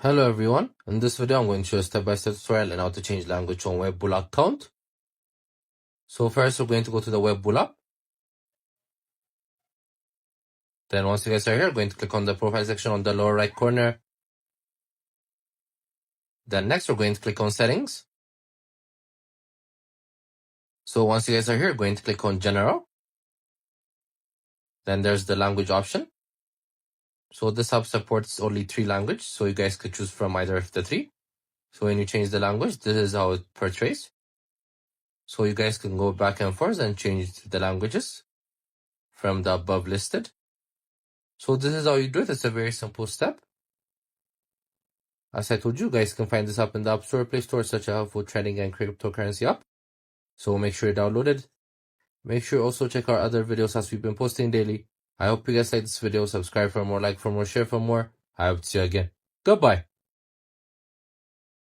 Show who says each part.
Speaker 1: Hello everyone, in this video I'm going to show a step-by-step tutorial on how to change language on Webull account. So first we're going to go to the Webull app. Then once you guys are here, going to click on the profile section on the lower right corner. Then next we're going to click on settings. So once you guys are here, going to click on general. Then there's the language option. So this app supports only 3 languages, so you guys could choose from either of the 3. So when you change the language, this is how it portrays. So you guys can go back and forth and change the languages from the above listed. So this is how you do it. It's a very simple step. As I told you, guys can find this app in the App Store, Play Store, such a helpful trading and cryptocurrency app. So make sure you download it. Make sure you also check our other videos as we've been posting daily. I hope you guys like this video. Subscribe for more, like for more, share for more. I hope to see you again. Goodbye.